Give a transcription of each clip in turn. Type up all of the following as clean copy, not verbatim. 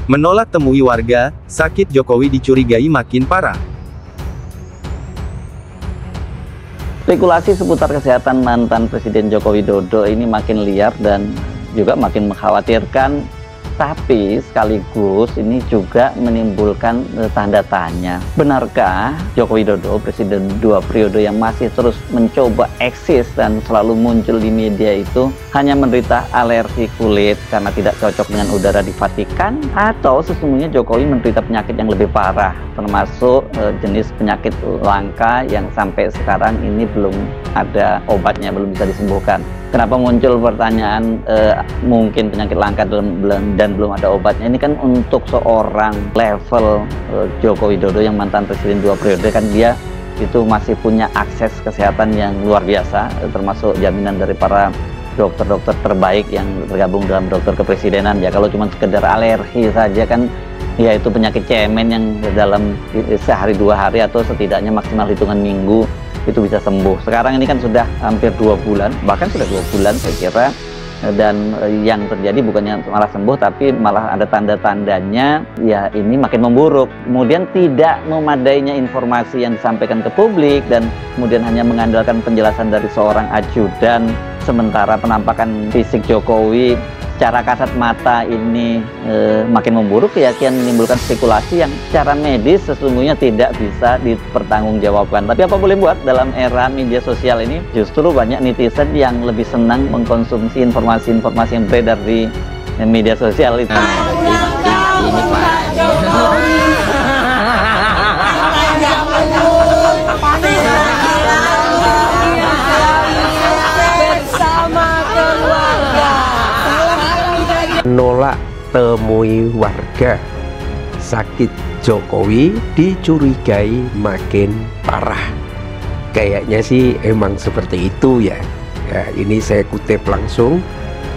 Menolak temui warga, sakit Jokowi dicurigai makin parah. Spekulasi seputar kesehatan mantan Presiden Joko Widodo ini makin liar dan juga makin mengkhawatirkan, tapi sekaligus ini juga menimbulkan tanda tanya. Benarkah Joko Widodo, Presiden 2 periode yang masih terus mencoba eksis dan selalu muncul di media itu hanya menderita alergi kulit karena tidak cocok dengan udara di Vatikan? Atau sesungguhnya Jokowi menderita penyakit yang lebih parah, termasuk jenis penyakit langka yang sampai sekarang ini belum ada obatnya, belum bisa disembuhkan? Kenapa muncul pertanyaan mungkin penyakit langka dan belum ada obatnya? Ini kan untuk seorang level Joko Widodo yang mantan Presiden 2 periode, kan dia itu masih punya akses kesehatan yang luar biasa, termasuk jaminan dari para dokter-dokter terbaik yang tergabung dalam dokter kepresidenan. Ya kalau cuma sekedar alergi saja kan, ya itu penyakit cemen yang dalam sehari 2 hari atau setidaknya maksimal hitungan minggu itu bisa sembuh. Sekarang ini kan sudah hampir 2 bulan, bahkan sudah 2 bulan saya kira, dan yang terjadi bukannya malah sembuh, tapi malah ada tanda-tandanya ya ini makin memburuk. Kemudian tidak memadainya informasi yang disampaikan ke publik, dan kemudian hanya mengandalkan penjelasan dari seorang ajudan, sementara penampakan fisik Jokowi secara kasat mata ini makin memburuk, ya kian menimbulkan spekulasi yang secara medis sesungguhnya tidak bisa dipertanggungjawabkan. Tapi apa boleh buat, dalam era media sosial ini justru banyak netizen yang lebih senang mengkonsumsi informasi-informasi yang beredar di media sosial itu. Ini Pak. Menolak temui warga, sakit Jokowi dicurigai makin parah. Kayaknya sih emang seperti itu ya. Ya, ini saya kutip langsung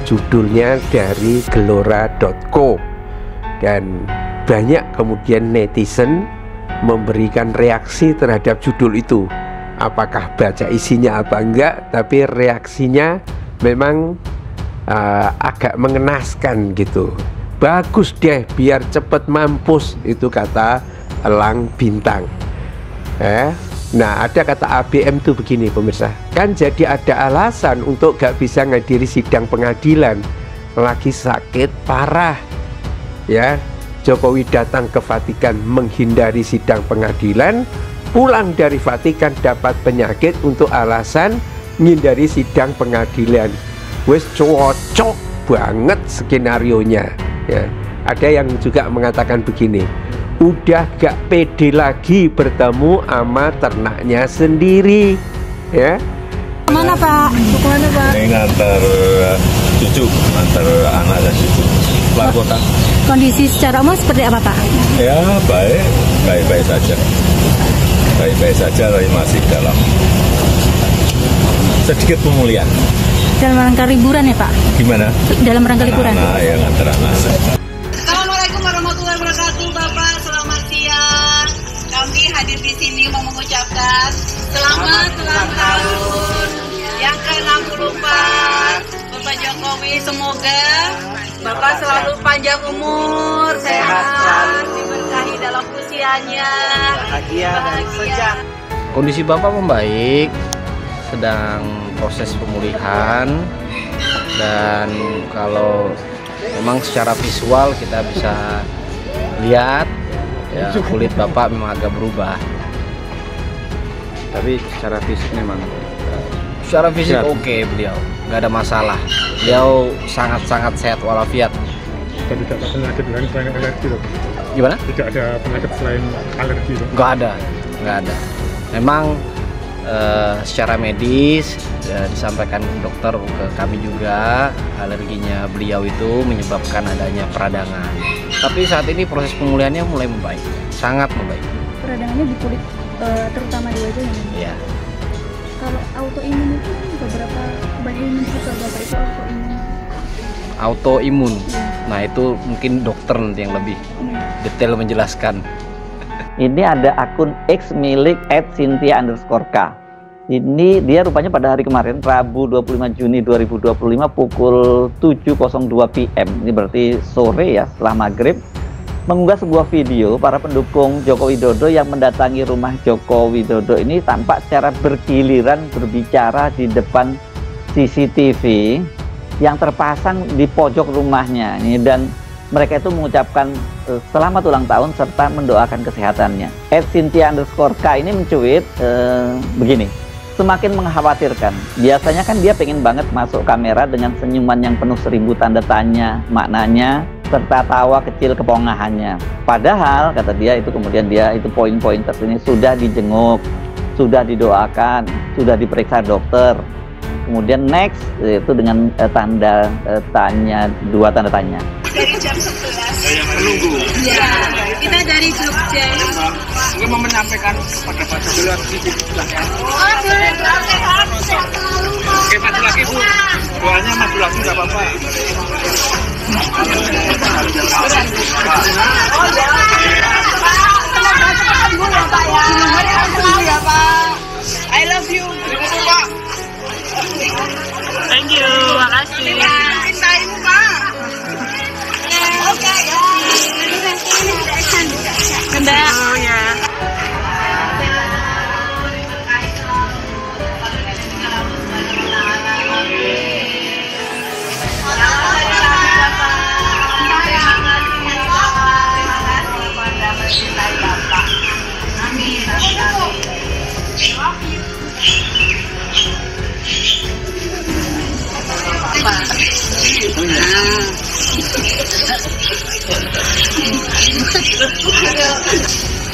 judulnya dari gelora.co, dan banyak kemudian netizen memberikan reaksi terhadap judul itu. Apakah baca isinya apa enggak, tapi reaksinya memang agak mengenaskan gitu. Bagus deh, biar cepet mampus, itu kata Elang Bintang. Nah, ada kata ABM tuh begini pemirsa, kan jadi ada alasan untuk gak bisa ngadiri sidang pengadilan, lagi sakit parah. Ya, Jokowi datang ke Vatikan menghindari sidang pengadilan, pulang dari Vatikan dapat penyakit untuk alasan menghindari sidang pengadilan. Wes cocok banget skenarionya ya. Ada yang juga mengatakan begini, udah gak pede lagi bertemu sama ternaknya sendiri ya. Kemana Pak? Kemana Pak? Ini ngantar cucu, ngantar anak dan cucu keluar kota. Kondisi secara umum seperti apa Pak? Ya baik-baik saja. Baik-baik saja, tapi masih dalam sedikit pemulihan. Dalam rangka liburan ya Pak? Gimana? Dalam rangka liburan? Ya ngantar anak. Assalamualaikum warahmatullahi wabarakatuh, Bapak. Selamat siang. Kami hadir di sini mau mengucapkan selamat ulang tahun yang ke-64 Bapak Jokowi. Semoga Bapak selalu panjang umur, sehat, diberkahi dalam usianya, bahagia. Kondisi Bapak membaik, sedang proses pemulihan, dan kalau memang secara visual kita bisa lihat ya, kulit Bapak memang agak berubah, tapi secara fisik memang oke, beliau nggak ada masalah, beliau sangat-sangat sehat walafiat. Tidak ada penyakit lain selain alergi loh. Gimana? Tidak ada penyakit selain alergi loh. Nggak ada. Memang secara medis disampaikan dokter ke kami juga, alerginya beliau itu menyebabkan adanya peradangan. Tapi saat ini proses pemulihannya mulai membaik, sangat membaik. Peradangannya di kulit, terutama di wajah ini. Iya. Kalau autoimun itu beberapa banyak yang juga Bapak itu autoimun. Autoimun. Nah itu mungkin dokter nanti yang lebih detail menjelaskan. Ini ada akun X milik @cynthia_k. Ini dia rupanya pada hari kemarin, Rabu 25 Juni 2025 pukul 7.02 PM. Ini berarti sore ya, setelah maghrib. mengunggah sebuah video para pendukung Joko Widodo yang mendatangi rumah Joko Widodo ini tampak secara bergiliran berbicara di depan CCTV yang terpasang di pojok rumahnya ini, dan mereka itu mengucapkan selamat ulang tahun serta mendoakan kesehatannya. @Cynthia_K ini mencuit begini, semakin mengkhawatirkan. Biasanya kan dia pengen banget masuk kamera dengan senyuman yang penuh 1000 tanda tanya maknanya serta tawa kecil kepongahannya. Padahal kata dia itu kemudian dia itu poin-poin tersini sudah dijenguk, sudah didoakan, sudah diperiksa dokter. Kemudian next itu dengan tanda tanya, 2 tanda tanya. Dari jam 11 menunggu. Ya, kita dari Jogja. Ini mau menyampaikan kepada Pak Jokowi di belakang. Oh, boleh sehat selalu. Oke, maju lagi Bu. Doanya maju lagi nggak apa-apa. I love you. Thank you, makasih. Cintaimu, Pak. Oke, ya. Kendak. Oh ya.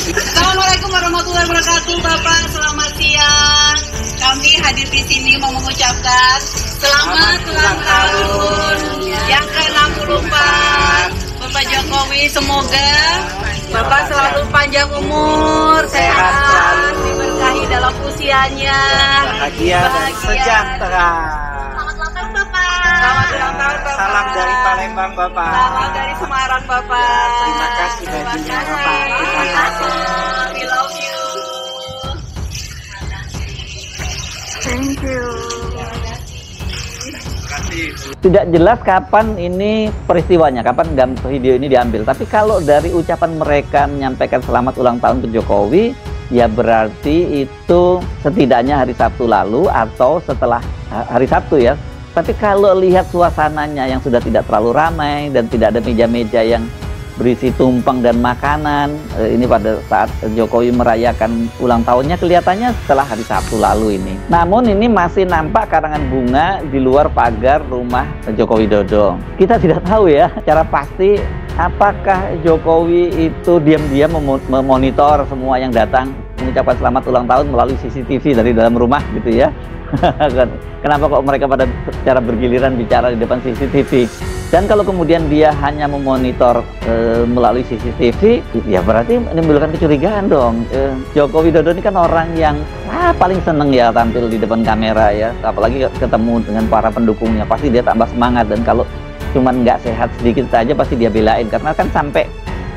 Assalamualaikum warahmatullahi wabarakatuh, Bapak. Selamat siang. Kami hadir di sini mau mengucapkan selamat ulang tahun yang ke-64 Bapak Jokowi. Semoga Bapak selalu panjang umur, sehat, diberkahi dalam usianya, Bahagia dan sejahtera. Selamat ulang tahun, Bapak. Selamat ulang tahun, Bapak. Salam dari Palembang, Bapak. Salam dari Semarang, Bapak. Terima kasih bajunya, Bapak. Terima kasih. We love you. Thank you. Tidak jelas kapan ini peristiwanya, kapan video ini diambil. Tapi kalau dari ucapan mereka menyampaikan selamat ulang tahun ke Jokowi, ya berarti itu setidaknya hari Sabtu lalu atau setelah hari Sabtu ya. Tapi kalau lihat suasananya yang sudah tidak terlalu ramai dan tidak ada meja-meja yang berisi tumpeng dan makanan, ini pada saat Jokowi merayakan ulang tahunnya kelihatannya setelah hari Sabtu lalu ini. Namun ini masih nampak karangan bunga di luar pagar rumah Joko Widodo. Kita tidak tahu ya secara pasti apakah Jokowi itu diam-diam memonitor semua yang datang mengucapkan selamat ulang tahun melalui CCTV dari dalam rumah gitu ya. Kenapa kok mereka pada secara bergiliran bicara di depan CCTV? Dan kalau kemudian dia hanya memonitor melalui CCTV, ya berarti menimbulkan kecurigaan dong. Joko Widodo ini kan orang yang paling seneng ya tampil di depan kamera ya, apalagi ketemu dengan para pendukungnya, pasti dia tambah semangat. Dan kalau cuman nggak sehat sedikit saja pasti dia belain, karena kan sampai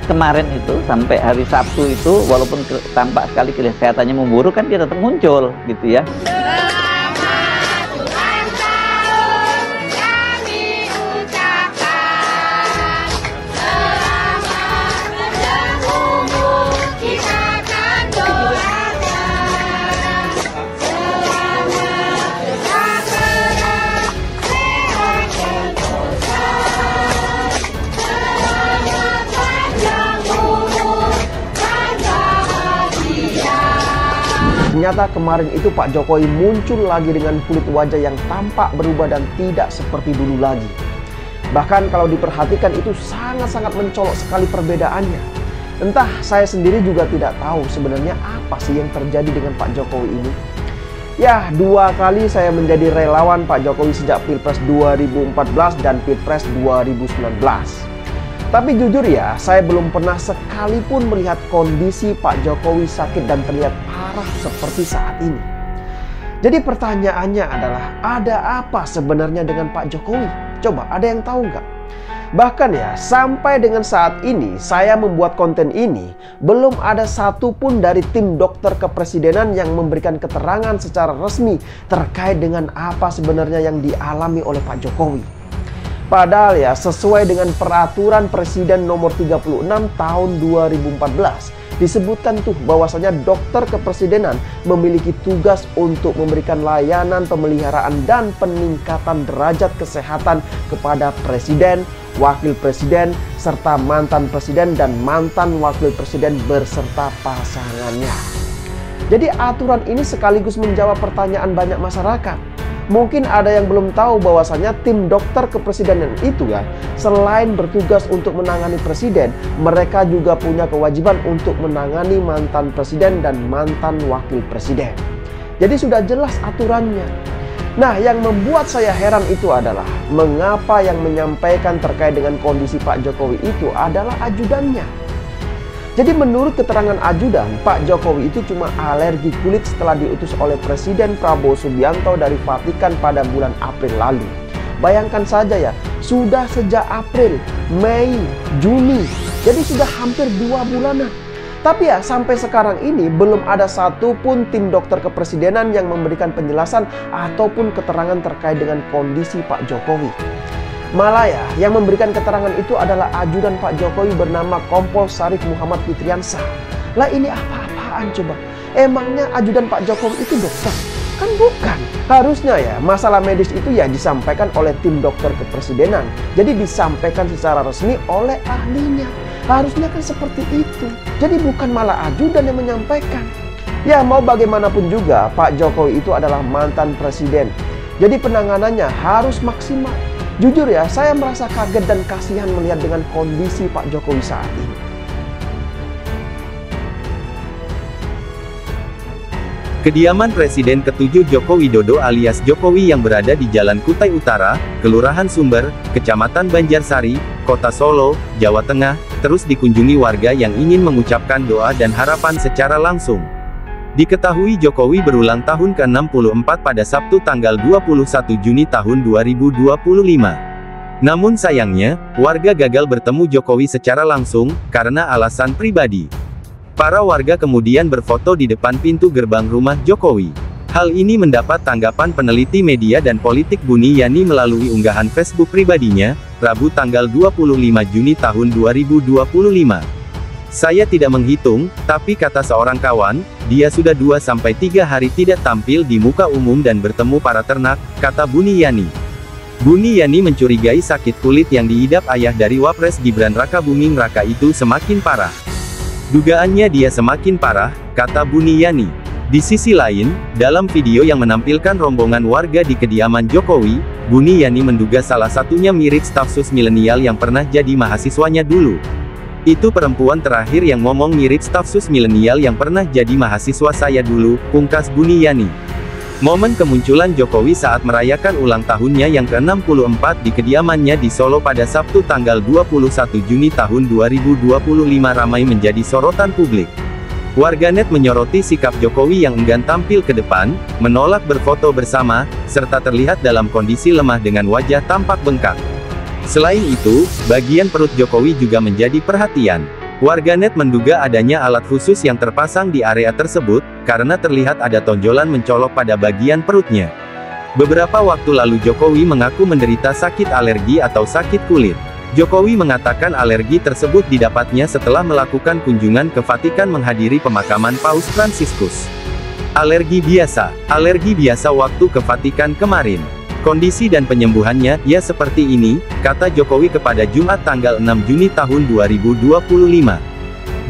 kemarin itu, sampai hari Sabtu itu, walaupun tampak sekali kesehatannya memburuk kan dia tetap muncul gitu ya. Ternyata kemarin itu Pak Jokowi muncul lagi dengan kulit wajah yang tampak berubah dan tidak seperti dulu lagi. Bahkan kalau diperhatikan itu sangat-sangat mencolok sekali perbedaannya. Entah saya sendiri juga tidak tahu sebenarnya apa sih yang terjadi dengan Pak Jokowi ini. Ya, 2 kali saya menjadi relawan Pak Jokowi sejak Pilpres 2014 dan Pilpres 2019. Tapi jujur ya, saya belum pernah sekalipun melihat kondisi Pak Jokowi sakit dan terlihat parah seperti saat ini. Jadi pertanyaannya adalah, ada apa sebenarnya dengan Pak Jokowi? Coba, ada yang tahu nggak? Bahkan ya, sampai dengan saat ini saya membuat konten ini, belum ada satupun dari tim dokter kepresidenan yang memberikan keterangan secara resmi terkait dengan apa sebenarnya yang dialami oleh Pak Jokowi. Padahal ya, sesuai dengan peraturan Presiden nomor 36 tahun 2014, disebutkan tuh bahwasanya dokter kepresidenan memiliki tugas untuk memberikan layanan pemeliharaan dan peningkatan derajat kesehatan kepada presiden, wakil presiden, serta mantan presiden dan mantan wakil presiden berserta pasangannya. Jadi aturan ini sekaligus menjawab pertanyaan banyak masyarakat. Mungkin ada yang belum tahu bahwasanya tim dokter kepresidenan itu ya, selain bertugas untuk menangani presiden, mereka juga punya kewajiban untuk menangani mantan presiden dan mantan wakil presiden. Jadi sudah jelas aturannya. Nah, yang membuat saya heran itu adalah mengapa yang menyampaikan terkait dengan kondisi Pak Jokowi itu adalah ajudannya. Jadi menurut keterangan ajudan, Pak Jokowi itu cuma alergi kulit setelah diutus oleh Presiden Prabowo Subianto dari Vatikan pada bulan April lalu. Bayangkan saja ya, sudah sejak April, Mei, Juni, jadi sudah hampir 2 bulanan. Tapi ya, sampai sekarang ini belum ada satupun tim dokter kepresidenan yang memberikan penjelasan ataupun keterangan terkait dengan kondisi Pak Jokowi. Malah ya, yang memberikan keterangan itu adalah ajudan Pak Jokowi bernama Kompol Syarif Muhammad Fitriansah. Lah ini apa-apaan coba? Emangnya ajudan Pak Jokowi itu dokter? Kan bukan. Harusnya ya, masalah medis itu ya disampaikan oleh tim dokter kepresidenan. Jadi disampaikan secara resmi oleh ahlinya. Harusnya kan seperti itu. Jadi bukan malah ajudan yang menyampaikan. Ya mau bagaimanapun juga, Pak Jokowi itu adalah mantan presiden. Jadi penanganannya harus maksimal. Jujur ya, saya merasa kaget dan kasihan melihat dengan kondisi Pak Jokowi saat ini. Kediaman Presiden ke-7 Joko Widodo alias Jokowi yang berada di Jalan Kutai Utara, Kelurahan Sumber, Kecamatan Banjarsari, Kota Solo, Jawa Tengah, terus dikunjungi warga yang ingin mengucapkan doa dan harapan secara langsung. Diketahui Jokowi berulang tahun ke-64 pada Sabtu tanggal 21 Juni tahun 2025. Namun sayangnya, warga gagal bertemu Jokowi secara langsung, karena alasan pribadi. Para warga kemudian berfoto di depan pintu gerbang rumah Jokowi. Hal ini mendapat tanggapan peneliti media dan politik Buni Yani melalui unggahan Facebook pribadinya, Rabu tanggal 25 Juni tahun 2025. Saya tidak menghitung, tapi kata seorang kawan, dia sudah 2-3 hari tidak tampil di muka umum dan bertemu para ternak, kata Buni Yani. Buni Yani mencurigai sakit kulit yang diidap ayah dari Wapres Gibran Rakabuming Raka itu semakin parah. Dugaannya dia semakin parah, kata Buni Yani. Di sisi lain, dalam video yang menampilkan rombongan warga di kediaman Jokowi, Buni Yani menduga salah satunya mirip staf sus milenial yang pernah jadi mahasiswanya dulu. Itu perempuan terakhir yang ngomong mirip staf sus milenial yang pernah jadi mahasiswa saya dulu, pungkas Buni Yani. Momen kemunculan Jokowi saat merayakan ulang tahunnya yang ke-64 di kediamannya di Solo pada Sabtu tanggal 21 Juni tahun 2025 ramai menjadi sorotan publik. Warganet menyoroti sikap Jokowi yang enggan tampil ke depan, menolak berfoto bersama, serta terlihat dalam kondisi lemah dengan wajah tampak bengkak. Selain itu, bagian perut Jokowi juga menjadi perhatian. Warganet menduga adanya alat khusus yang terpasang di area tersebut, karena terlihat ada tonjolan mencolok pada bagian perutnya. Beberapa waktu lalu Jokowi mengaku menderita sakit alergi atau sakit kulit. Jokowi mengatakan alergi tersebut didapatnya setelah melakukan kunjungan ke Vatikan menghadiri pemakaman Paus Fransiskus. Alergi biasa waktu ke Vatikan kemarin. Kondisi dan penyembuhannya, ya seperti ini, kata Jokowi kepada Jumat tanggal 6 Juni tahun 2025.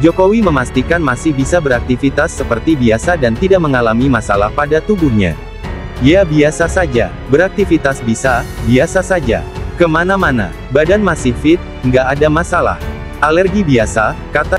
Jokowi memastikan masih bisa beraktivitas seperti biasa dan tidak mengalami masalah pada tubuhnya. Ya biasa saja, beraktivitas bisa, biasa saja. Kemana-mana, badan masih fit, nggak ada masalah. Alergi biasa, kata